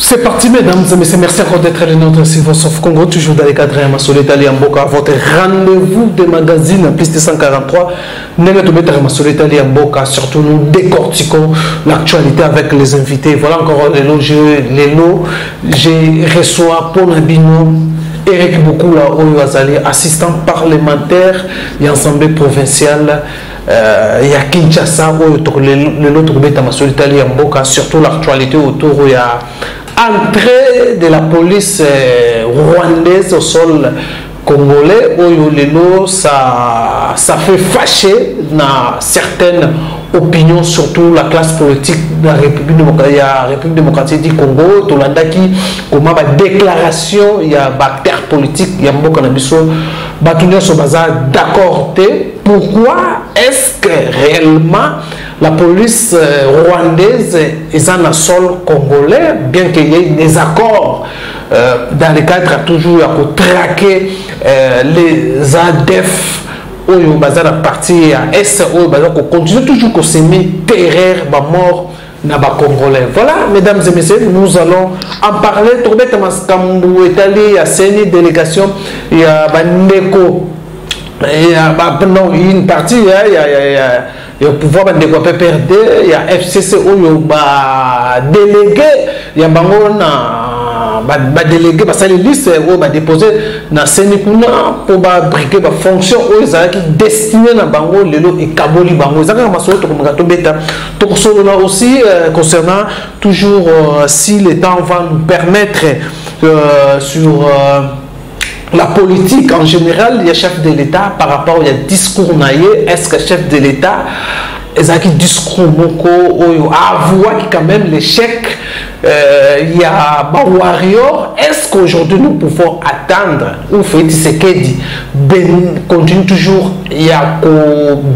C'est parti, mesdames et messieurs. Merci encore d'être les nôtres sur Voice of Congo, toujours dans les cadres de Masoleta Liamboka. Votre rendez-vous des magazines plus de 143. Surtout, nous décortiquons l'actualité avec les invités. Voilà encore les lots. Je reçois Paul Nabino, Eric Boukoula, assistant parlementaire et assemblée provinciale. Il y a Kinshasa, surtout l'actualité autour de l'entrée de la police rwandaise au sol congolais. Ça fait fâcher dans certaines opinions, surtout la classe politique de la République démocratique du Congo. Tolandaki, comme ma déclaration, il y a acteurs politiques, il y a d'accord. Pourquoi est-ce que réellement la police rwandaise est en sol congolais, bien qu'il y ait des accords dans le cadre toujours à traquer les ADF ou la partie à Est, on continue toujours à s'aimer terreur, mort na ba congolais. Voilà, mesdames et messieurs, nous allons en parler. Torbet Maskambu est allé à une délégation, il y a Bandeko. Il y a une partie, il y a le pouvoir de PPRD, il y a FCC où il y a délégué, il y a délégué, ça les listes où il déposé dans Sénécouna pour briquer la fonction où ils sont destinés à Bango, Lelo et Kaboli Bango. Ils ont aussi concernant toujours si le temps va nous permettre sur la politique en général, il y a chef de l'État par rapport il y a discours naïe. Est-ce que chef de l'État est un discours moko avoué quand même l'échec il y a Warrior. Est-ce qu'aujourd'hui nous pouvons attendre ou fait ce qu'il dit continue toujours il y a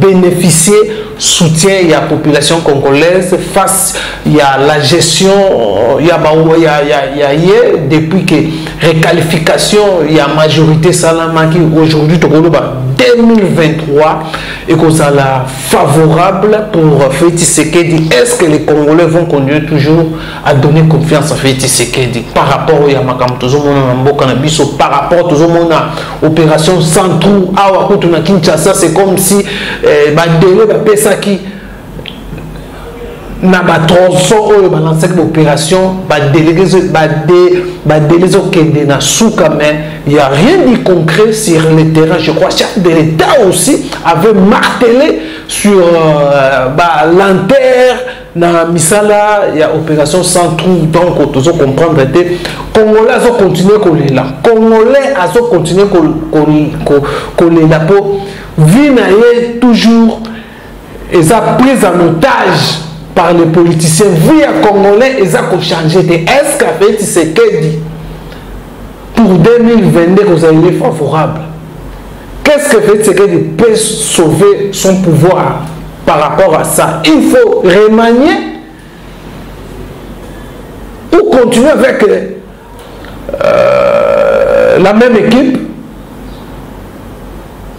bénéficier soutien il y a population congolaise face il y a la gestion il y a depuis que réqualification il y a majorité salama qui aujourd'hui 2023 et qu'on la favorable pour Félix Tshisekedi. Est-ce que les Congolais vont continuer toujours à donner confiance à Félix Tshisekedi par rapport au Yamakam par rapport à l'opération sans trou à Kinshasa? C'est comme si qui na ba tronçon ou balancer l'opération délégué na souka mais il n'y a rien de concret sur le terrain. Je crois que chef de l'État aussi avait martelé sur l'enterre na misala il y a opération sans trou. Donc tous comprendre que Congolais ont continué coller là, Congolais ont continué coller là pour vivre toujours et ça prise en otage par les politiciens via Congolais et ça a changé. Est-ce qu'à fait ce qu'il dit pour 2022 vous avez favorable? Qu'est-ce que fait ce qu'il dit peut sauver son pouvoir par rapport à ça? Il faut remanier ou continuer avec la même équipe?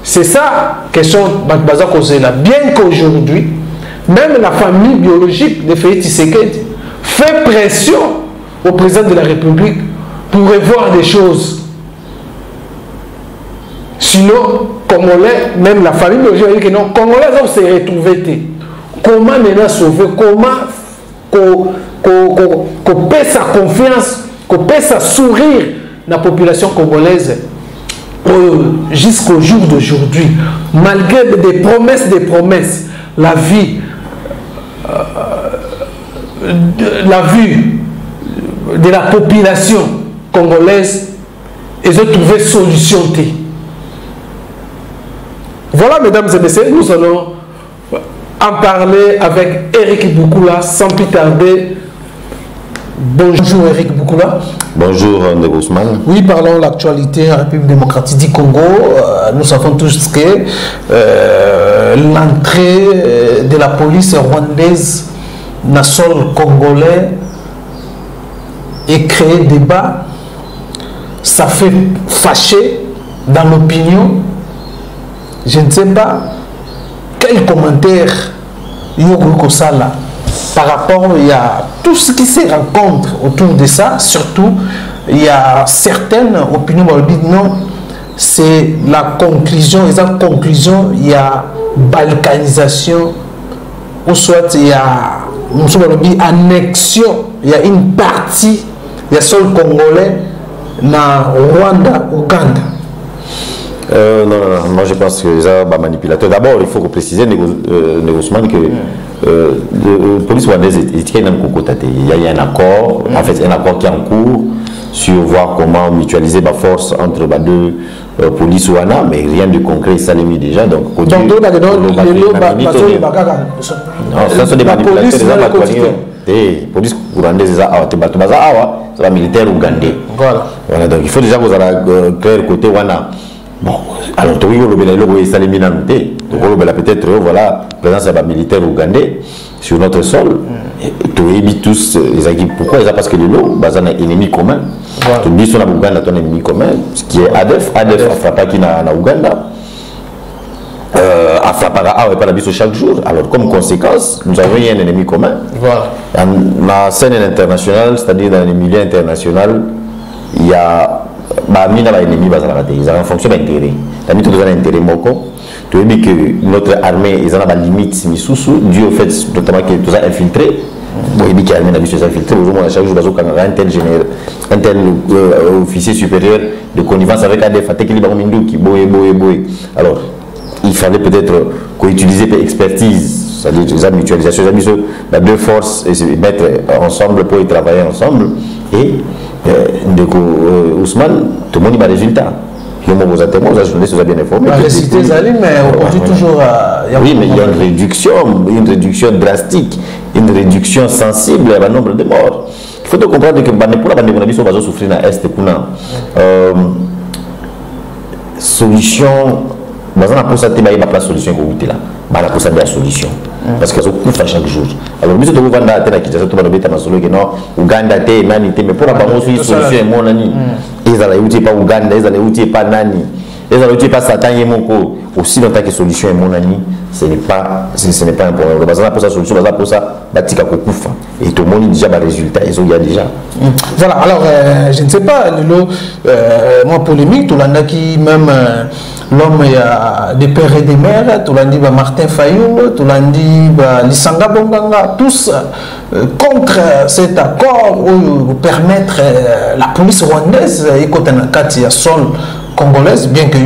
C'est ça question Bakbaza Kozela. Bien qu'aujourd'hui, même la famille biologique de Félix Tshisekedi fait pression au président de la République pour revoir des choses. Sinon, Congolais, même la famille biologique dit que non, Congolais vont se retrouver. Comment maintenant sauver? Comment qu'on paie sa confiance, qu'on paie sa sourire dans la population congolaise jusqu'au jour d'aujourd'hui, malgré des promesses, la vie de la population congolaise, ils ont trouvé solution. Voilà, mesdames et messieurs, nous allons en parler avec Eric Boukoula sans plus tarder. Bonjour Eric Boukoula. Bonjour Ndeko Ousmane. Oui, parlons de l'actualité en République démocratique du Congo. Nous savons tous que l'entrée de la police rwandaise dans le sol congolais et créé débat. Ça fait fâcher dans l'opinion. Je ne sais pas quel commentaire Yoko Kosala par rapport, il y a tout ce qui se rencontre autour de ça, surtout, il y a certaines opinions qui disent non, c'est la conclusion, et cette conclusion, il y a balkanisation, ou soit il y a une annexion, il y a une partie, il y a seul Congolais dans Rwanda, Ouganda. Non, moi je pense que c'est un manipulateur. D'abord, il faut préciser, Ousmane, que la police rwandaise il y a un accord, en fait un accord qui est en cours sur voir comment mutualiser la force entre les deux polices rwandaises, mais rien de concret, ça l'est mis déjà. Donc, ça sont des manipulateurs. Les polices rwandaises, c'est la militaire ougandais. Voilà, donc il faut déjà que vous ayez clair côté Rwanda. Bon, alors tu vois, peut-être voilà, présence de militaire ougandais sur notre sol. Tu vois, tous les équipes. Pourquoi? Parce que les lots, c'est un ennemi commun. Tu dis sur la Ouganda, ton ennemi commun, ce qui est ADF. ADF a frappé qui na Ouganda. A frappé à pas la chaque jour. Alors, comme conséquence, nous avons un ennemi commun. Voilà. Dans la scène internationale, c'est-à-dire dans les milieux internationaux, il y a des ennemis ils ont en fonction d'intérêt. Tu as un intérêt moko. Tu as dit que notre armée est à la limite dû au fait notamment que tout ça infiltré. Bon, il dit que l'armée a vu infiltré. Aujourd'hui, chaque jour, un tel officier supérieur de connivence avec ADF, alors, il fallait peut-être qu'on utilise l'expertise, c'est-à-dire la mutualisation, les deux forces et se mettre ensemble pour y travailler ensemble. Et Ousmane, tout le monde a des résultats. Vous avez bien informé. Oui, mais il y a une réduction drastique, une réduction sensible à nombre de morts. Il faut comprendre que pour la bande de va souffrir dans l'Est. Solution, pour ça, il n'y a pas de solution pour ça, il y a solution. Parce qu'elles souffrent chaque jour. Alors, nous sommes en train de faire des Ouganda, mais pour la solution, ils n'ont pas Ouganda, ils n'ont pas Nani. Ils n'ont pas Satan et Moko. Aussi longtemps que solution est mon ami, ce n'est pas un problème. Parce que pour ça, solution, pour ça, et tout le monde a déjà des résultats, il y a déjà. Voilà, alors, je ne sais pas, moi, polémique, tout le monde qui même. L'homme, il y a des pères et des mères, tout le monde dit Martin Fayoum, tout le monde dit Lissanga Bonganga, tous contre cet accord où permettre la police rwandaise, écoute, il y a sol congolaise, bien que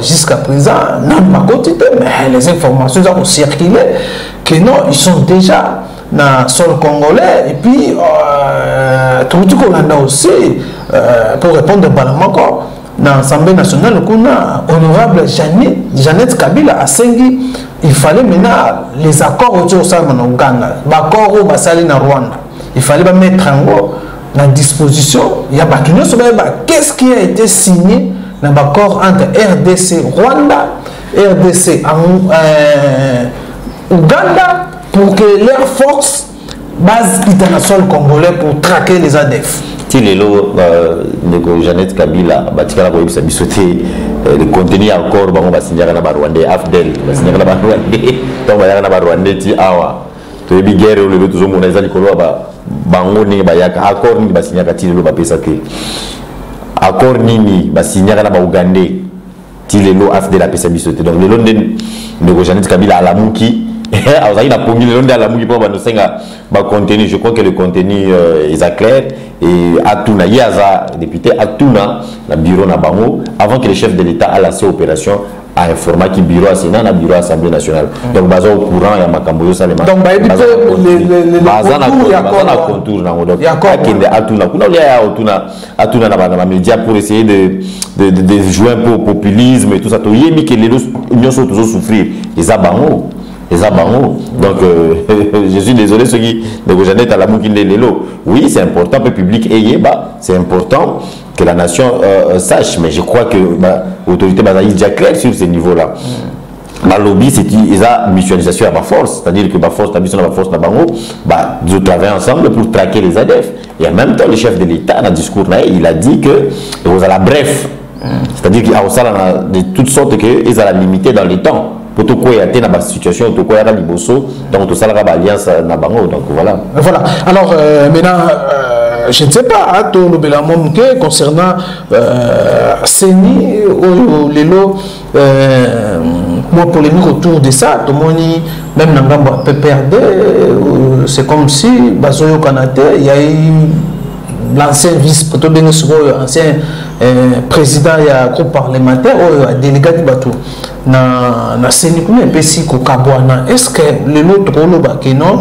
jusqu'à présent, n'a pas quotidien, mais les informations ont circulé que non, ils sont déjà dans le sol congolais, et puis tout le monde aussi, pour répondre à Balamako, dans l'Assemblée nationale, honorable Jeannette Kabila a sengi, il fallait maintenant les accords au sein de Ouganda, les accords au Basali na Rwanda. Il fallait mettre en disposition, il y a qu'est-ce qui a été signé dans l'accord entre RDC Rwanda, RDC Ouganda, pour que l'air force base internationale congolais pour traquer les ADF. Si les lots de Jeannette Kabila, le contenu encore, on va signer un Rwandais, Afdel, on va signer un Rwandais, on va signer un Rwandais, Awa. Tu es bien guerre, le tout le monde est allé bango ni bayaka accord ni basinya katile lo bapesa ke accord nini basinya kana ba Ougandais tile lo Afdel la pesa bisote donc le londe de Jeannette Kabila alamuki alors la pongi le londe alamuki pour ba no senga ba contenu. Je crois que le contenu est clair et Atuna Yaza député Atuna la bureau na bango avant que le chef de l'État a lancé opération à informer qui bureau à Sénat, na bureau à l'Assemblée nationale. Donc baza au courant il y a makambo salema. Donc baza na contour na donc akende Atuna kuna ya Atuna na média pour essayer de jouer un peu au populisme et tout ça. To yemi que les unions sont toujours souffrir les abango. Donc je suis désolé ceux qui de Jeannette à la Moukinde Lelo. Oui, c'est important pour le public et c'est important que la nation sache, mais je crois que l'autorité est déjà claire sur ce niveau-là. Le lobby, c'est la mutualisation à ma force, c'est-à-dire que ma force, la mission de ma force, nous travaillons ensemble pour traquer les ADF. Et en même temps, le chef de l'État, dans le discours, il a dit que vous allez bref, c'est-à-dire qu'il y a de toutes sortes qu'ils allaient limiter dans les temps. pour tout quoi il y a une situation tout quoi il y a liboso donc tout ça la alliance na bango donc voilà. Voilà. Alors maintenant je ne sais pas tout le belamom que concernant Seni ou Lelo moi polémique autour de ça tout le monde même dans PPRD c'est comme si Bazoyo Kanate il y a eu l'ancien ancien président il y a groupe parlementaire ou délégué de bateau na Seni comme un peu si kokabwana est-ce que le lot rôle que non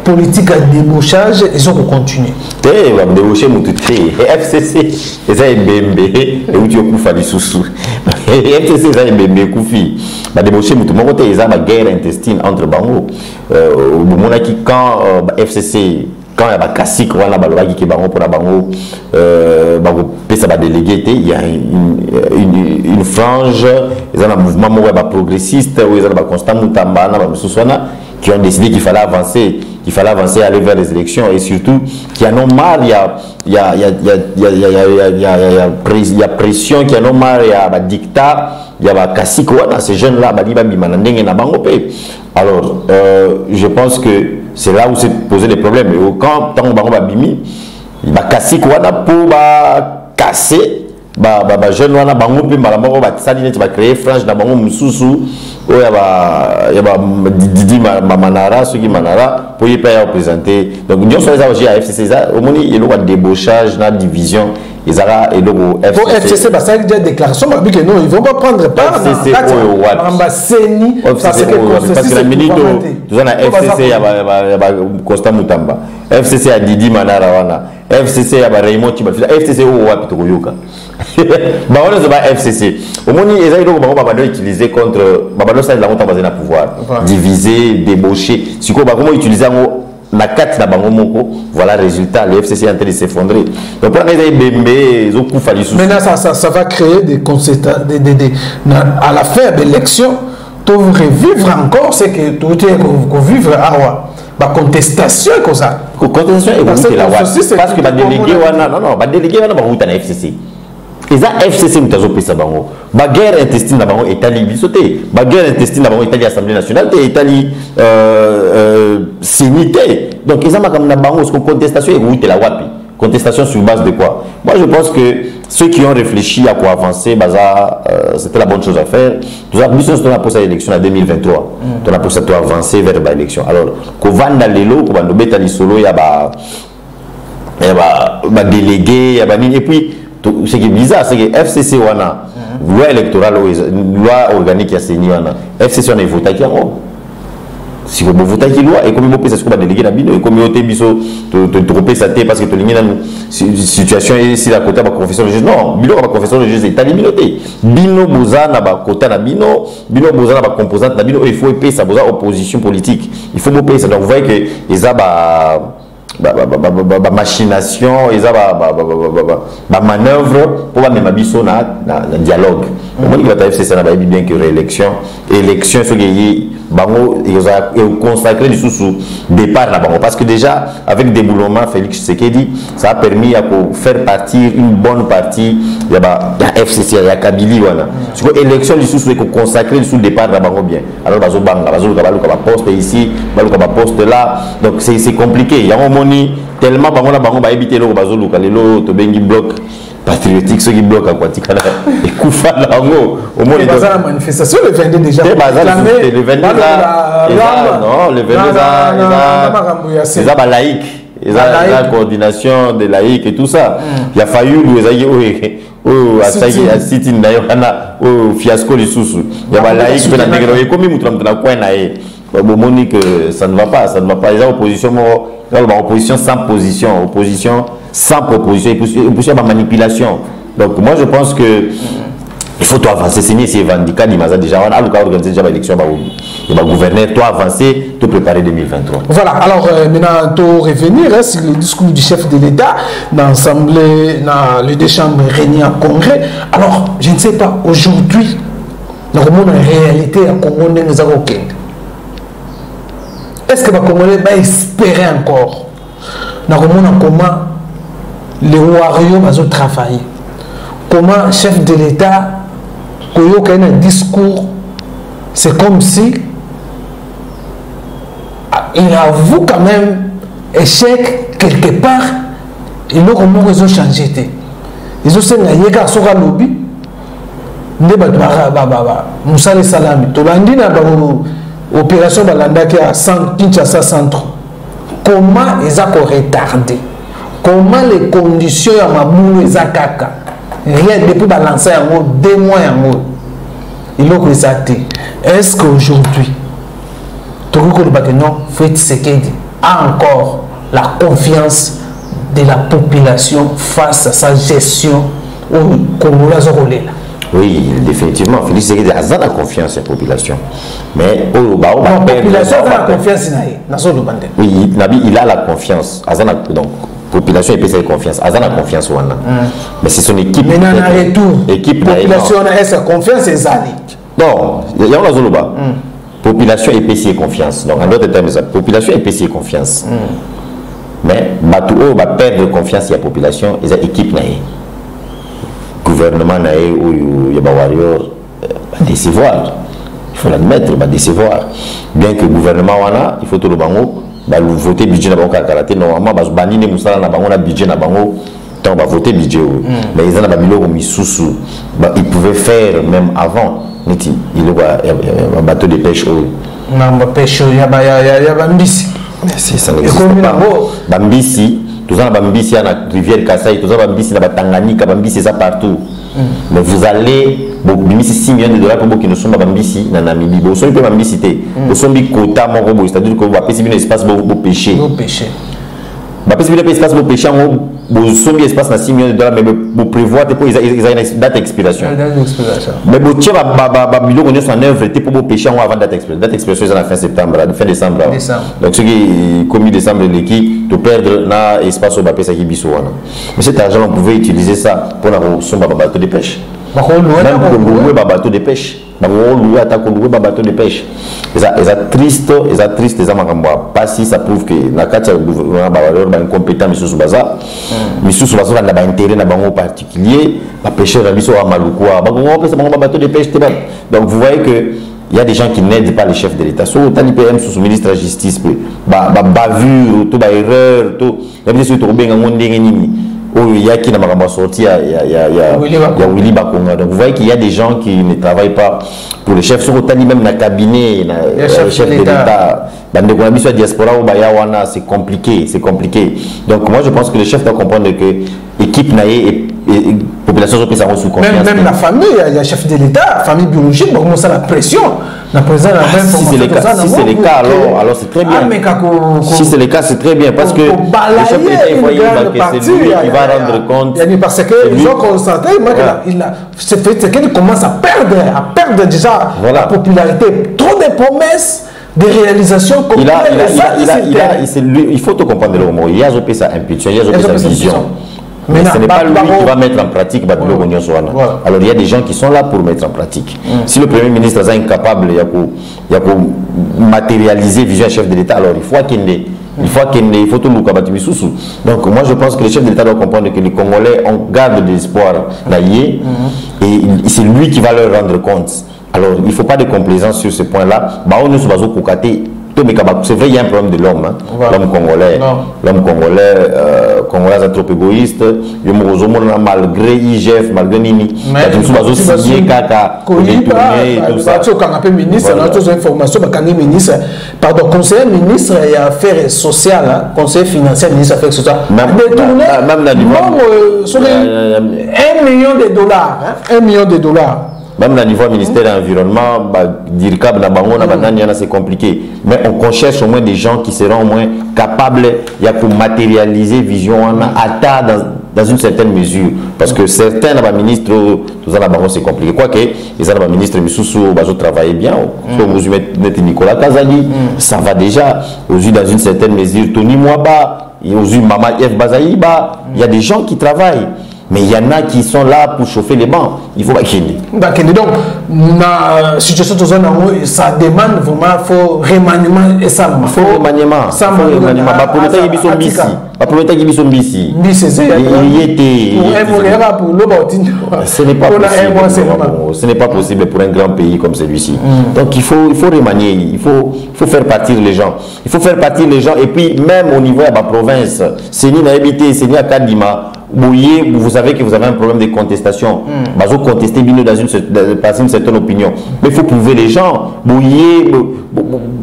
politique de débauchage ils ont continué va débaucher mon tout FCC et ça est bembe et où tu okufa lisusu FCC ça est bembe kufi va débaucher mon tout mon côté ils ont la guerre intestine entre bango au moment qui quand FCC quand il y a Kassik, il y a délégué, il y a une frange, il y a un mouvement progressiste, il y a un constant qui ont décidé qu'il fallait avancer, aller vers les élections et surtout qui en ont marre, il y a pression, qui en ont marre, il y a dictat, il y a Kassik, ces jeunes-là, alors je pense que c'est là où s'est posé les problèmes. Et quand on a bimi, il va casser quoi pour casser, jeune wana bango pe malamo ba tsali va créer frange na bango mususu il y a Didi Manara ceux qui Manara pour y présenter. Donc nous sommes à FCC au moins il y a débauchage na division ils ara et donc FCC bah ça déjà déclaration mais que non ils vont pas prendre part FCC Seni parce que la minute tout ça FCC il y a Costa Mutamba FCC a Didi Manara wana FCC a Raymond Chibafila FCC au wapi to yoka bah on ne pas FCC au moins ils ont utilisé contre babalo ça la montant basé na pouvoir diviser débaucher si quoi comment utiliser na 4 na bango moko voilà résultat le FCC est en train de s'effondrer donc pour les bembe ils ont couffé maintenant ça va créer des conséquences à la fin de l'élection tu revivre encore c'est que tu vivre à contestation comme ça contestation parce que délégué non délégué wana ba FCC et ça FCC mutazo pesa bango ba guerre intestine na bango Italie bisoté ba guerre intestine na bango Italie Assemblée nationale et Italie sénité donc ils ont comme na bango ce contestation et la wapi contestation sur base de quoi moi je pense que ceux qui ont réfléchi à quoi avancer c'était la bonne chose à faire nous avons besoin de poser l'élection en 2023 on a posé à avancer vers l'élection alors qu'on va dans les lots qu'on va nous mettre à solo il y a ba délégué et puis ce qui est bizarre, c'est que FCC wana loi électorale, loi organique à Seni wana FCC on a voté qui si vous votez qui loi et comme vous pensez que vous délégué la bino et comme vous avez biso te tromper ça parce que tu ligne dans situation ici la côté de la confession religieuse non bino la confession religieuse est alimité bino boza na ba côté na bino boza na ba composante na bino il faut payer ça boza opposition politique il faut payer ça donc vous voyez que les machination et ça manœuvre pour même biso na dialogue au moins il va FCC na bien que réélection élection ce qui bango ils ont consacré du sous départ là bango parce que déjà avec déboulement Félix Tshisekedi ça a permis à faire partir une bonne partie il y a FCC il y a Kabili wana sur élection du sous que consacrer du départ là bango bien alors bazo banga bazo ka poste ici bazo ka poste là donc c'est compliqué il y a un moni tellement bango ba éviter le bazo luka lelo to bengi bloc patriotique ceux qui bloquent aquatique et koufa lango au moins il y a la manifestation le 22 déjà le 22 non le 22 c'est ça laïque la coordination des laïcs et tout ça il a fallu nous à City na fiasco les sous il y a laïque peut la négro et comme mutu na coin na Monique ça ne va pas les opposition sans position opposition sans proposition et puis la manipulation donc moi je pense que il faut toi avancer c'est Vandika Dimaza déjà on a organisé déjà l'élection il va gouverner toi avancer te préparer 2023 voilà alors maintenant pour revenir sur le discours du chef de l'État dans l'Assemblée dans les deux chambres réunies en congrès alors je ne sais pas aujourd'hui dans la réalité à Congo nous avons est-ce que les Congolais vont espérer encore comment les warriors vont travailler comment chef de l'État a un discours c'est comme si il avoue quand même échec quelque part. Ils ont changé. Ils ont changé lobby. Moussa Salami. Tolandi na opération balandaki à Kinshasa Centre. Comment ils ont retardé? Comment les conditions à Maboulou et Zakaka? Rien depuis balancer en haut, 2 mois en haut. Ils ont réalisé. Est-ce qu'aujourd'hui, non, Félix Tshisekedi a encore la confiance de la population face à sa gestion au Congo? Oui, définitivement. Félix Tshisekedi a la confiance de la population. Mais la population a la confiance. Oui, il a la confiance. Donc, la population a la confiance. Il a la confiance. Mais c'est son équipe. Mais dans le retour, la population a sa confiance. Non, il y a la population épaissit confiance. Donc, en d'autres termes, la population épaissit confiance. Mais Batou va perdre confiance à la population et à l'équipe. Gouvernement ou il y a warrior décevoir. Il faut l'admettre, va décevoir. Bien que le gouvernement il faut tout le bango, voter budget na bango karaté normalement bas banine musala na bango na budget na bango tant va voter budget. Mais ils en a biloko misusu. Ils pouvaient faire même avant. Il y a un bateau de pêche. Non, pêche, il y a Bambisi. Merci, ça n'existe pas. Bambisi, tout ça, Bambisi, il y a la rivière Kassai, tout ça, Bambisi, il y a Tanganyika, Bambisi, c'est ça partout. Mais vous allez, Bambisi, 6 millions de dollars pour ceux qui ne sont pas Bambisi, dans Namibie. Vous savez que Bambisi, vous savez que quota, c'est-à-dire que vous avez un espace pour pêcher. Parce que l'espace pour pêcher, vous avez un espace de 6 millions de dollars, mais vous prévoyez qu'ils ont une date d'expiration. Mais vous avez millions de dollars en œuvre pour pêcher avant la date d'expiration. La date d'expiration, c'est la fin septembre, fin décembre. Donc, ceux qui commis décembre, l'équipe, de perdre l'espace pour pêcher qui est. Mais cet argent, on pouvait utiliser ça pour la bateau de pêche. Même pour louer un bateau de pêche. Louer un bateau de pêche. C'est triste, pas si ça prouve que la carte est incompétent, mais sous baza. Mais sous baza, on a un intérêt dans particulier. La pêcheur a mis sur un maloukoua. Un bateau de pêche. Donc vous voyez que il y a des gens qui n'aident pas les chefs de l'État. Soit autant l'IPM sous le ministre de la Justice, bavure, tout erreur, tout. Il y a des gens il y a qui n'a pas sorti, il y a Willy Bakonga. Donc vous voyez qu'il y a des gens qui ne travaillent pas pour les chefs. Sur autant même dans le cabinet, les chefs de l'État, dans le diaspora, c'est compliqué, c'est compliqué. Donc moi je pense que les chefs doivent comprendre que l'équipe et population peut s'en sous confiance. Même la famille, il y a chef de l'État, famille biologique, on commence à la pression. Si c'est le cas, alors c'est très bien. Si c'est le cas, c'est très bien. Parce que le chef de l'État, c'est lui qui va rendre compte. Parce que ils ont constaté qu'il commence à perdre déjà la popularité. Trop de promesses, des réalisations comme il faut tout comprendre. Il y a sa impulsion, il y a sa vision. Mais ce n'est pas lui qui va mettre en pratique. Alors il y a des gens qui sont là pour mettre en pratique. Si le Premier ministre est incapable de matérialiser la vision chef de l'État, alors il faut qu'il faut tout le monde. Donc moi je pense que le chef de l'État doit comprendre que les Congolais ont garde de l'espoir et c'est lui qui va leur rendre compte. Alors il ne faut pas de complaisance sur ce point-là. C'est vrai, il y a un problème de l'homme, l'homme congolais. L'homme congolais est trop égoïste. Malgré IGF, malgré Nini, conseiller ministre et affaires sociales, conseiller financier, ministre affaires sociales, détourné 1 million de dollars. 1 million de dollars. Même au niveau ministère de l'Environnement, c'est compliqué. Mais on cherche au moins des gens qui seront au moins capables de matérialiser vision dans une certaine mesure. Parce que certains ministres, c'est compliqué. Quoique, les ministres travaillent bien. Nicolas Kazali, ça va déjà. Dans une certaine mesure, Tony Mwaba, Maman F. Bazaïba, il y a des gens qui travaillent. Mais il y en a qui sont là pour chauffer les bancs. Il faut qu'il donc, la situation de zone, ça demande vraiment faut remaniement et ça. Il faut remaniement. Ça pour le temps ils sont ici. Pour le temps ils sont ici. Ce n'est pas possible. Ce n'est pas possible pour un grand pays comme celui-ci. Donc il faut remanier. Il faut faire partir les gens. Il faut faire partir les gens et puis même au niveau de la province, c'est ni habité, c'est ni à Kadima. Vous savez que vous avez un problème de contestation. Vous contestez passer une certaine opinion. Mais il faut prouver les gens.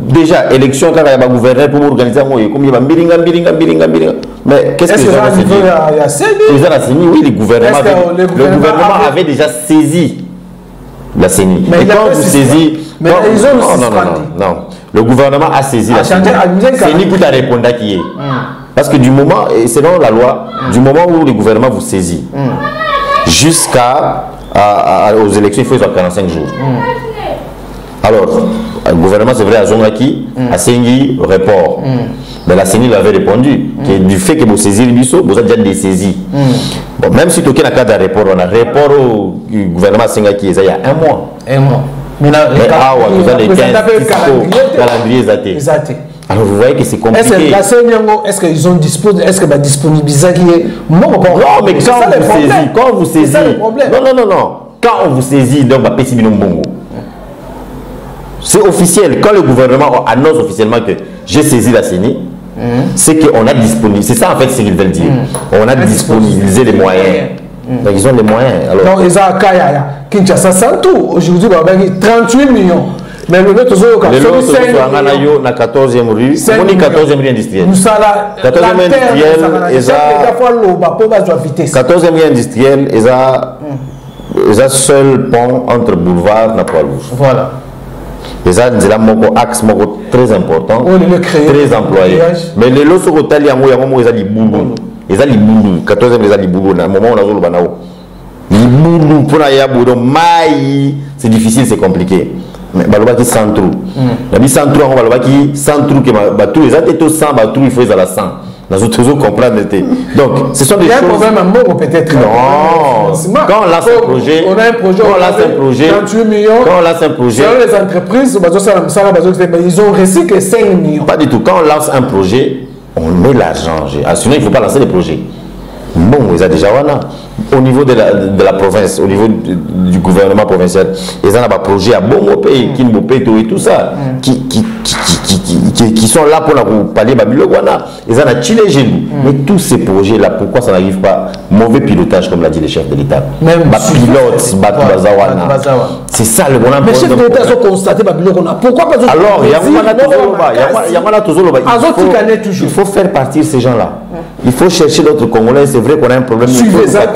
Déjà, élection, quand il y a un gouverneur pour organiser un moyen, comme il y a mais qu'est-ce que les gens ont CENI? Oui, le gouvernement avait déjà saisi la CENI. Mais quand vous saisissez. Mais ils ont non. Le gouvernement a saisi la CENI. CENI pour répondre à qui est. Parce que du moment, et selon la loi, du moment où le gouvernement vous saisit, jusqu'à aux élections, il faut 45 jours. Alors, le gouvernement, c'est vrai, à Zonaki, à Sengi, report. Mais la CENI lui avait répondu que du fait que vous saisissez le vous avez déjà des saisies. Bon, même si tu as un cas de report, on a report au gouvernement Sengaki, il y a un mois. Mais vous avez les 15 calendriers zaté. Alors vous voyez que c'est compliqué. Est-ce qu'ils ont disponible? Est-ce que la disponibilité est non, mais quand vous saisissez, non. Quand on vous saisit, donc c'est officiel. Quand le gouvernement annonce officiellement que j'ai saisi la CENI, c'est qu'on a disponible. C'est ça en fait ce qu'ils veulent dire. On a disponibilisé les moyens. Donc ils ont les moyens. Alors, non, ils ont Kaya, Kinshasa, sans tout. Aujourd'hui, 38 millions. Mais le nôtre, c'est la 14e rue. On dit 14e rue industrielle. 14e industrielle, 14e rue industrielle, ils ont seul pont entre boulevard et Poids-Rouge. Voilà. Ils ont un axe très important, très employé. Mais les lots sur l'hôtel, ils ont des boulons. Ils ont des boulons. 14e, ils ont des boulons. À un moment, on a des boulons. Pour aller à boulon, c'est difficile, c'est compliqué. Mais balobaki sans trou. La vie sans trou, on balobaki sans trou que batou les autres sans batou il faut les à la 100. Nous toujours comprendre. Donc ce sont des choses. Il y a un problème à Mogo peut-être. Non. Quand on lance un projet, on a un projet. Quand on lance un projet, 38 millions. Quand on lance un projet, les entreprises, ils ont reçu que 5 millions. Pas du tout. Quand on lance un projet, on met l'argent. Sinon il ne faut pas lancer des projets. Bon, ils ont déjà au niveau de la province, au niveau du gouvernement provincial, ils ont un projet à bon pays, qui nous paye tout et tout ça, qui sont là pour parler Babiloguana. Ils ont Chile genoux. Mais tous ces projets-là, pourquoi ça n'arrive pas? Mauvais pilotage, comme l'a dit le chef de l'État. Même pilote, Bazawana. C'est ça le bon problème. Mais chef de l'État ont constaté Babiloguana. Pourquoi pas? Alors, il faut faire partir ces gens-là. Il faut chercher d'autres Congolais. C'est vrai qu'on a un problème.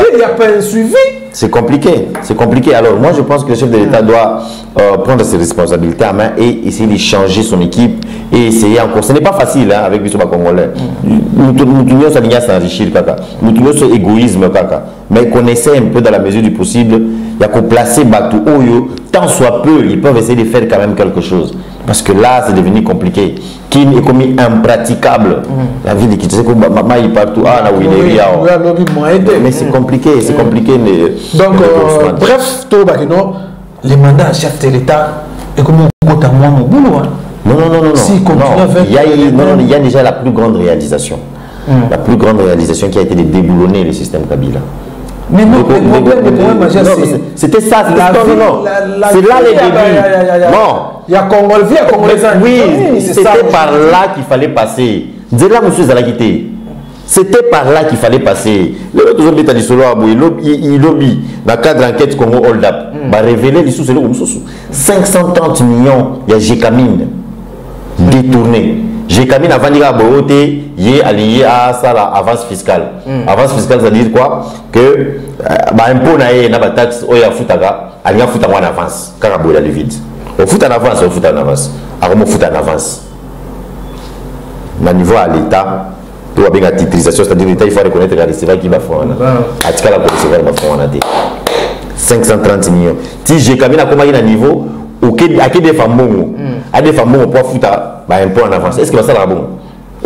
Il n'y a pas un suivi. C'est compliqué. C'est compliqué. Alors moi, je pense que le chef de l'État doit prendre ses responsabilités à main et essayer de changer son équipe et essayer encore. Ce n'est pas facile hein, avec les Congolais. Nous tous s'enrichir, nous tous égoïsme, mais qu'on essaie un peu dans la mesure du possible. Il y a qu'on placer Batou Oyo, tant soit peu, ils peuvent essayer de faire quand même quelque chose. Parce que là, c'est devenu compliqué. Qui est commis impraticable. La vie de Kitse, maman, il partout. Mais c'est compliqué, c'est compliqué. Donc, bref, les mandats chef de l'État, et comme on compte à moi mon boulot. Non. Il y a déjà la plus grande réalisation. La plus grande réalisation qui a été de déboulonner le système Kabila. Mais non, c'était ça. C'est là les débuts. Non. Il y a Congolais, il y a Congolais. Oui, c'était par là qu'il fallait passer. Là, monsieur Zalakité. C'était par là qu'il fallait passer. Le autre jour, il lobby, dans le cadre d'enquête Congo Hold Up, va révéler les sous 530 millions, il y a Gécamine détourné. Gécamine avant de dire il est allié à ça, l'avance fiscale. Avance fiscale, ça veut dire quoi? Que l'impôt n'a pas de taxe, il y a foutaga, il y a foutaga en avance, car il y a le vide. On fout en avance, on fout en avance. Alors on fout en avance. Au niveau à l'État, tout va bien la titrisation, c'est-à-dire l'État, il faut reconnaître que c'est qui va faire. À tout cas, la police va faire 530 millions. Si Gécamine a combien de niveau, à qui des femmes à des femmes on peut foutre un peu en avance. Est-ce que ça va bon?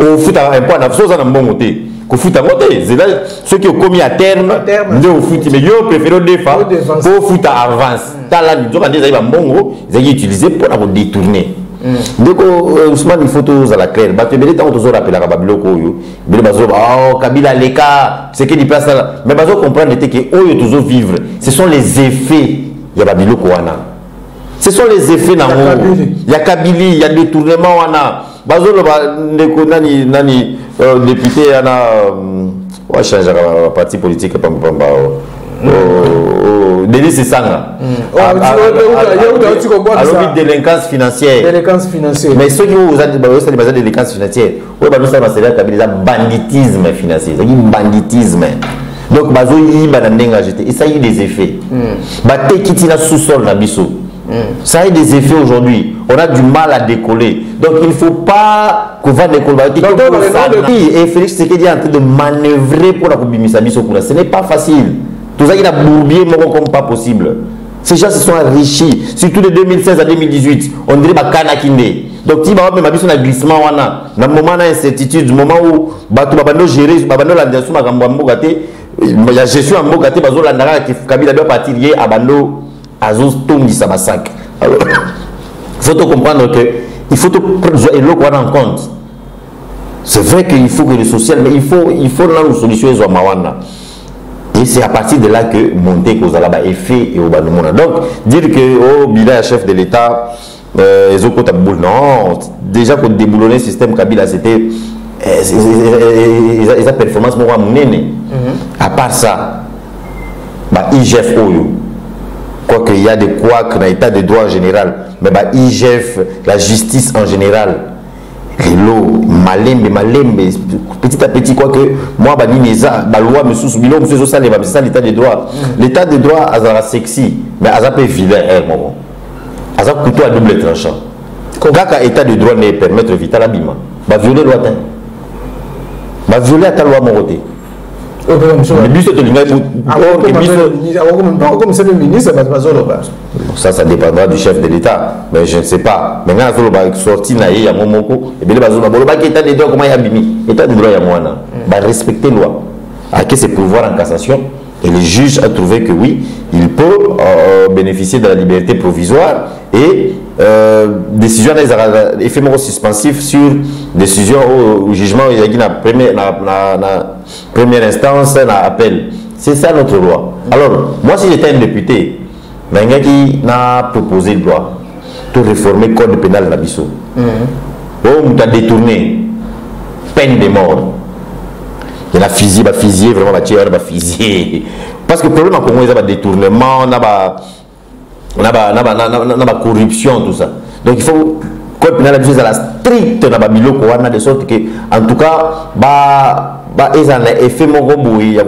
On fout un peu en avance, on a un bon côté. foot à côté. C'est là ceux qui ont commis à terme, de au foot. Mais yo préfère défendre pour foot à avance. T'as là, nous avons des bongo, ils ont utilisé pour nous détourner. Donc, Ousmane, il faut tous à la claire. Bah, tu me dis, tu as rappelé la Babiloko, oh, Kabila, les cas, c'est qu'il y place là. Mais bah, comprendre que eux, toujours vivre. Ce sont les effets. Il y a Babiloko, ce sont les effets dans il y a Kabili, il y a détournement, bah, nani député, on va changer le parti politique, Denis Sanga. Alors, délinquance financière. Mais ceux qui vous ont des délinquance financière, c'est un banditisme financier. C'est un banditisme. Donc, il s'agit des effets. Sous-sol ça a des effets aujourd'hui. On a du mal à décoller. Donc, il ne faut pas qu'on va décoller. Et Félix Tshisekedi est en train de manœuvrer pour la Bimissabiso. Ce n'est pas facile. Tout ça, il a bourbier comme pas possible. Ces gens se sont enrichis, surtout de 2016 à 2018. On dirait Bakana Kinde. Donc, si on a un glissement, dans le moment d'incertitude, du moment où on gérer, il y a gestion en Mogate, Kabila doit partir à Bando, à Zostongi, Sabasak. Alors, il faut comprendre qu'il faut prendre en compte. C'est vrai qu'il faut que le social, mais il faut là une solution aux Mawana. Et c'est à partir de là que monter cause là-bas est fait et au bas du monde. Donc, dire que Bila chef de l'État, non, déjà qu'on déboulonnait le système Kabila, c'était sa performance moi à part ça, IGF Oyo, quoi qu'il y a des couacs dans l'état de droit en général, mais IGF, la justice en général, Hello, malembe, petit à petit, quoi que moi, la loi me sous c'est ça l'état de droit. L'état de droit, c'est sexy, mais c'est peu vilain, c'est couteau à double tranchant. Quand l'état de droit ne permet de vital l'abîme, va violer la loi, va violer ta loi mon côté. Ça dépendra du chef de l'État, mais je ne sais pas. Maintenant, il y a sorti il y a Momoko, et bien l'état de droit, comment il y a bimi, l'état de droit, il y a moi, respecter la loi. À ses pouvoirs en cassation, et le juge a trouvé que oui, il peut bénéficier de la liberté provisoire et décision des effets suspensifs sur décision au jugement il y a la première instance un appel. C'est ça notre loi. Alors moi si j'étais un député qui n'a proposé le loi pour réformer le code pénal de la Bissau, on a détourné peine de mort. Il y a la fusillé, vraiment la fusillé. Parce que le problème en Congo, il y a des détournements, on a corruption, tout ça. Donc il faut que le pénal à la stricte de sorte que, en tout cas, ils ont un effet il y a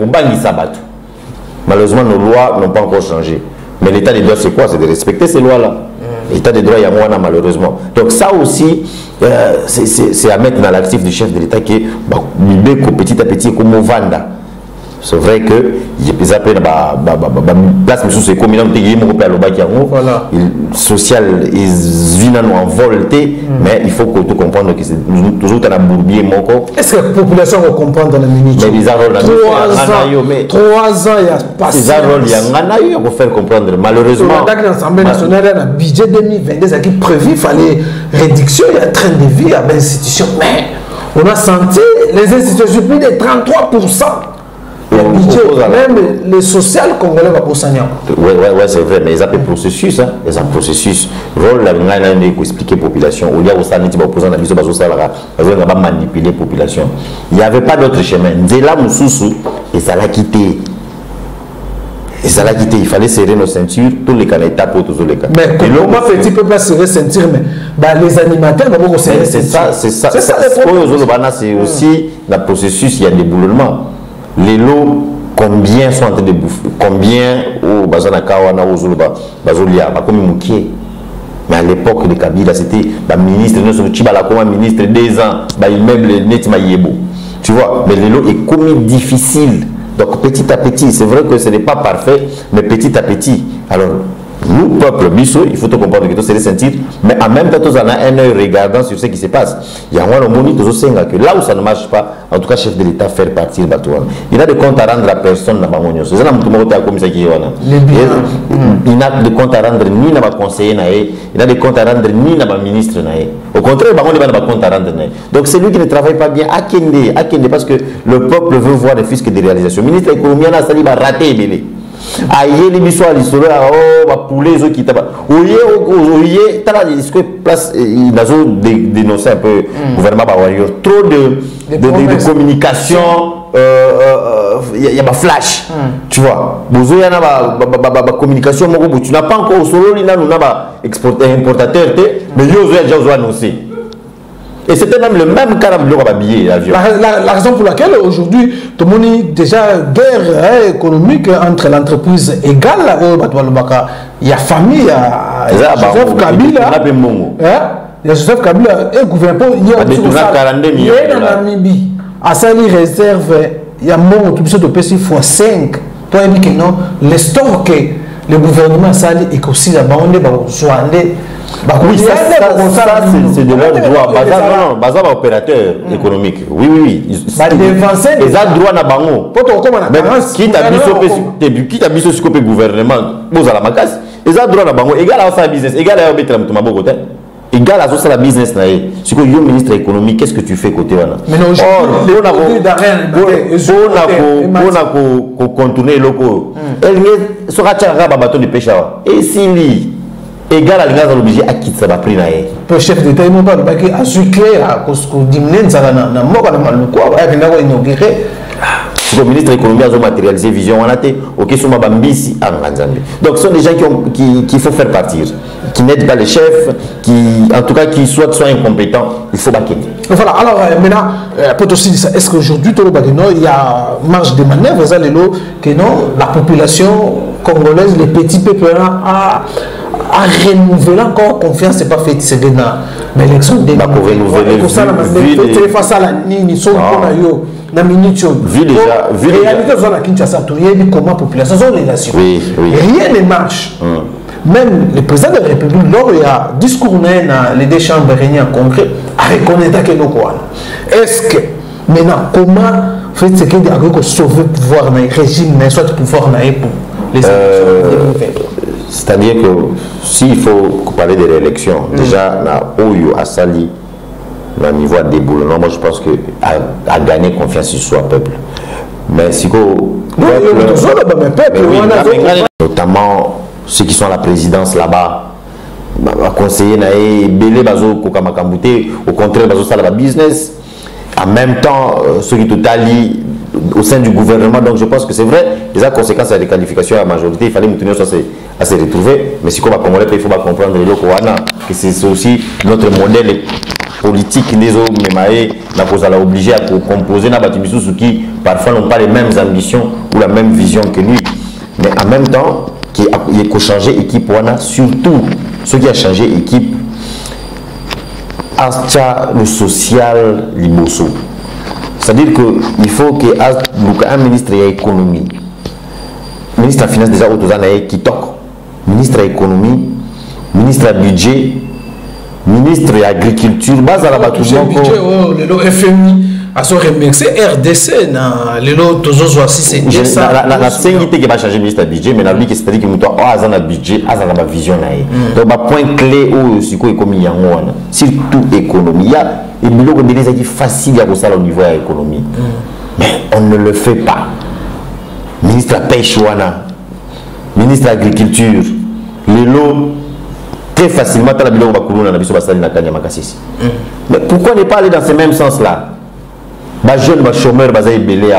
malheureusement, nos lois n'ont pas encore changé. Mais l'état des droits, c'est quoi? C'est de respecter ces lois-là. L'état des droits, il y a moins, malheureusement. Donc ça aussi, c'est à mettre dans l'actif du chef de l'État qui est petit à petit comme Vanda. C'est vrai que il appellent place sous ces communes social ils en volonté, mais il faut que tu comprennes que c'est toujours un bourbier moko. Est-ce que la population va comprendre dans la minute? 3 ans il y a passé. C'est un rôle il y a pour faire comprendre malheureusement. L'Assemblée nationale a un budget 2022 qui prévu, il fallait réduction, il y a train de vie à l'institution, mais on a senti les institutions plus de 33%. Même les social congolais va pour s'en Oui, c'est vrai, mais ils ont un processus. Ils ont un processus. Rôle, il faut expliquer la population. Il y a aussi manipuler la population. Il n'y avait pas d'autre chemin. Dès là, et ça l'a quitté. Et ça l'a quitté. Il fallait serrer nos ceintures, tous les candidates pour tous les cas. Mais comment petit peu pas serrer ceinture, mais les animateurs n'ont pas serrer ceinture. C'est ça. C'est aussi le processus, il y a des boulolements. Les lots, combien sont en train de bouffer? Combien au Bazanakawana, au Zuluba, Bazolia, comme Moukier? Mais à l'époque de Kabila, c'était ministre, ministre 2 ans, immeuble Netima Yebo. Tu vois, mais les lots est commis difficile. Donc petit à petit, c'est vrai que ce n'est pas parfait, mais petit à petit. Alors, nous, peuple Bissau, il faut te comprendre que tu sais sentir, mais en même temps, tu as un œil regardant sur ce qui se passe. Il y a un moment que là où ça ne marche pas, en tout cas, chef de l'État faire partir Batouane. Il a des comptes à rendre à personne dans Bamonios. C'est ça, il n'a de comptes à rendre ni dans le conseiller, il n'a de comptes à rendre ni dans le ministre. Au contraire, il n'a pas de compte à rendre. Donc, c'est lui qui ne travaille pas bien à Kende, parce que le peuple veut voir des fiscs de réalisation. Le ministre de l'économie a raté Belé. Aïe les bisois les soleils poulet zo qui taba oye tala place il a dénoncé un peu gouvernement bawario trop de communication il y a pas flash tu vois bozo yana ba communication moko tu n'as pas encore solo lina nous na ba importateur mais yo zo déjà annoncé. Et c'était même le même cas de billet l'avion. La raison pour laquelle aujourd'hui, tout le monde a déjà guerre économique entre l'entreprise égale, il y a famille, il y a Joseph Kabila, il y a Joseph Kabila et le gouvernement, il y a Namibie, à ça il réserve, il y a mon autobus de PC x5. Toi, il dit que non, les stocks que le gouvernement a sali et aussi là-bas, on est oui, ça c'est de leur droit. Bazar opérateur économique. Oui. Ils ont droit à bango. Qui t'a mis sur le gouvernement, vous à la macasse. Ils ont droit à bango. Égal à ça business. Égal à égal à ça la business. Si vous êtes ministre économique, qu'est-ce que tu fais côté là? Mais non, on a contourné locaux. Elle sera tirée à bateau de pêche. Et si égal à l'égard de l'obligé à quitter ça va prix naé. Le chef d'État il m'a dit à ce clair à cause que diminuer ça na mort na malukwa avec na inauguré. Le ministre de l'économie a matérialisé vision on a été OK sur ma bambisi en Nzambe. Donc ce sont des gens qui faut faire partir, qui n'aident pas les chefs, qui en tout cas qui soient incompétents, il faut baquer. Voilà, alors maintenant pour aussi dire ça, est-ce qu'aujourd'hui il y a marge de manœuvre que non la population congolaise, les petits peuples a renouveler encore confiance, c'est pas fait c'est dans l'élection de face à la nini so na minute réalité dans la Kinshasa tout y comment la population sont relation rien ne marche même le président de la République lors il y a discours dans les deux chambres réunies en congrès à reconnaître que nous quoi est-ce que maintenant comment fait ce qu'il y a sauver le pouvoir dans le régime mais soit pouvoir pour les élections. C'est-à-dire que s'il faut parler de l'élection, déjà, Oyo a sali au niveau de déboulement, moi je pense que a gagné confiance sur soi peuple. Mais si notamment ceux qui sont à la présidence là-bas, conseiller naé belé bazo kokamakambuté, au contraire bazo sala business. En même temps, ceux qui totali au sein du gouvernement, donc je pense que c'est vrai, les conséquences à la qualification à la majorité, il fallait nous tenir à se retrouver, mais si on va comprendre, il faut pas comprendre que c'est aussi notre modèle politique, nous avons obligé à composer ceux qui parfois n'ont pas les mêmes ambitions ou la même vision que lui, mais en même temps, il faut changer l'équipe, surtout ceux qui ont changé l'équipe, le social, l'imoso. C'est-à-dire qu'il faut qu'un ministre de l'économie, ministre de la finance déjà qui toque, ministre de l'économie, ministre du budget, ministre de l'agriculture, base à la budget, le FMI, à son remercier RDC, le lot toujours aussi c'est ça. La sécurité qui va changer ministre du budget, mais la vie qui c'est-à-dire qu'il nous doit avoir un budget, avoir une vision. Donc le point clé où c'est quoi l'économie, surtout l'économie. Et le est facile à au niveau de l'économie. Mais on ne le fait pas. Ministre de la pêche, ministre de l'agriculture, les lots, très facilement, mais pourquoi ne pas aller dans ce même sens-là? Les jeunes, les chômeurs, les belés,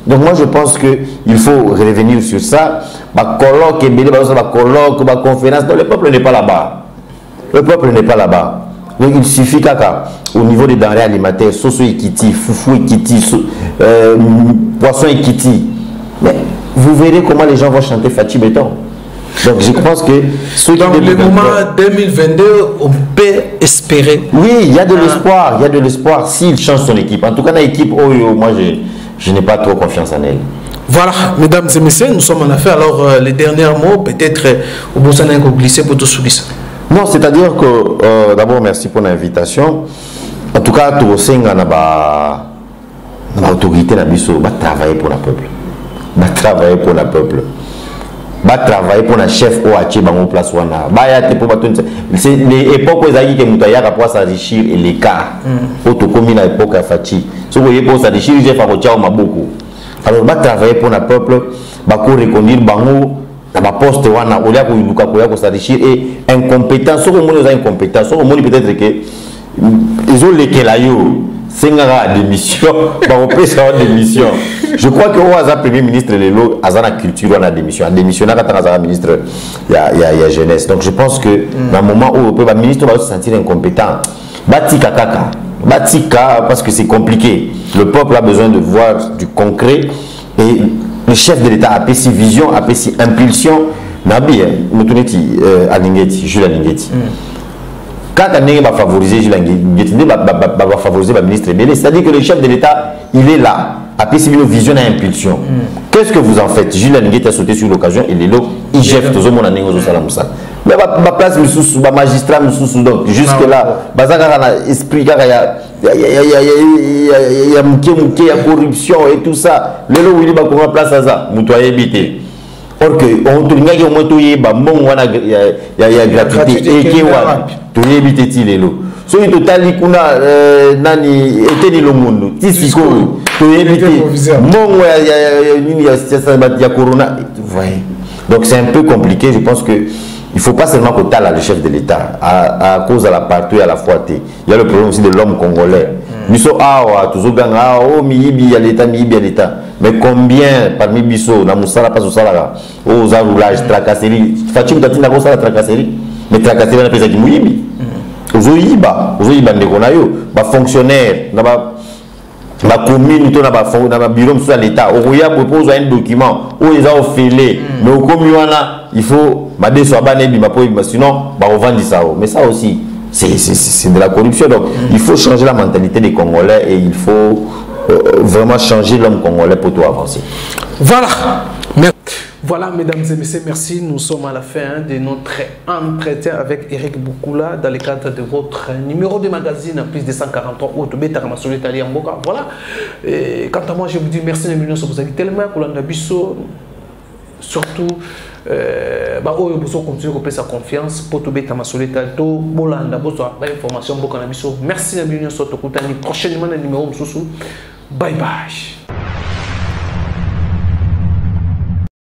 donc moi je pense qu'il faut revenir sur ça. Colloque, conférence. Le peuple n'est pas là-bas. Le peuple n'est pas là-bas. Donc il suffit qu'au niveau des denrées alimentaires, soso ekiti, foufou ekiti, poisson ekiti. Mais vous verrez comment les gens vont chanter Fatih Béton. Donc je pense que dans le moment 2022, on peut espérer. Oui, il y a de l'espoir, il y a de l'espoir s'il change son équipe. En tout cas, dans l'équipe, moi je n'ai pas trop confiance en elle. Voilà, mesdames et messieurs, nous sommes en affaire. Alors, les derniers mots, peut-être, au bout de glisser pour tout souligner. Non, c'est-à-dire que, d'abord, merci pour l'invitation. En tout cas, tout le monde a l'autorité, va travailler pour le peuple. Va travailler pour le peuple. Va travailler pour le chef au Haché, dans place. C'est l'époque où ils ont dit que Moutaya pour s'enrichir et l'écart. Autre commune à l'époque à Fachi. Si vous voyez pour s'enrichir, j'ai fait beaucoup. Alors, va travailler pour le peuple, va reconduire Bango. Dans ma poste, on a s'enrichir et incompétent. Sauf que les gens incompétents, sauf que peut-être que ils ont les Kelayo, c'est une démission. On peut savoir démission. Je crois que au Premier ministre Lelo, à la culture, on a démission. On a démissionné quand on ministre, il y a jeunesse. Donc je pense que dans le moment où le ministre va se sentir incompétent, Batika Kaka, Batika, parce que c'est compliqué. Le peuple a besoin de voir du concret et le chef de l'État a fait ses visions, a fait ses impulsions. Nabi, Moutouneti, Alingeti, Jules Alingeti. Quand on va favoriser Jules Alingeti, va favoriser le ministre Bélé, c'est-à-dire que le chef de l'État, il est là, a fait ses visions et impulsions. Qu'est-ce que vous en faites? Jules Alingeti a sauté sur l'occasion, il est là, il jette tout le monde en Salamoussa. Mais ma place, ma magistrat, donc jusque-là, esprit, il y a corruption et tout ça. Le lot où il va prendre place à ça, vous doyez éviter. Or que on tourne au moins tout y a gratuité et qui va tout éviter les lots. So il total il kuna nani était le monde. Tisiko tout éviter. Mon il y a corona. Donc c'est un peu compliqué. Je pense que il ne faut pas seulement que tu le chef de l'État à cause de la partout et à la fois. Il y a le problème aussi de l'homme congolais. Nous sommes toujours oh miibi à l'État, miibi à l'État. Mais combien parmi biso na musala pas au salaire aux enroulages tracasserie Fatim tatina ko sala tracasserie mais tracasserie na pesa ki muibi ozoyiba ndekonayo ba fonctionnaire na ba commune to na ba bureau sur l'État oya propose un document où ils ont offeré mais au commun il faut madé soit bané bima po sinon ba revendre ça mais ça aussi c'est de la corruption. Donc il faut changer la mentalité des Congolais et il faut vraiment changer l'homme congolais pour tout avancer. Voilà. Voilà, mesdames et messieurs, merci. Nous sommes à la fin de notre entretien avec Eric Boukoula dans le cadre de votre numéro de magazine à plus de 143 autres bêta comme sur l'Italien. Voilà. Et quant à moi, je vous dis merci de venir sur vous avez tellement surtout continuer à faire sa confiance pour tout bêta ma solitaire to bolanda boso information beaucoup na biso. Merci de venir sur prochainement le numéro bye bye.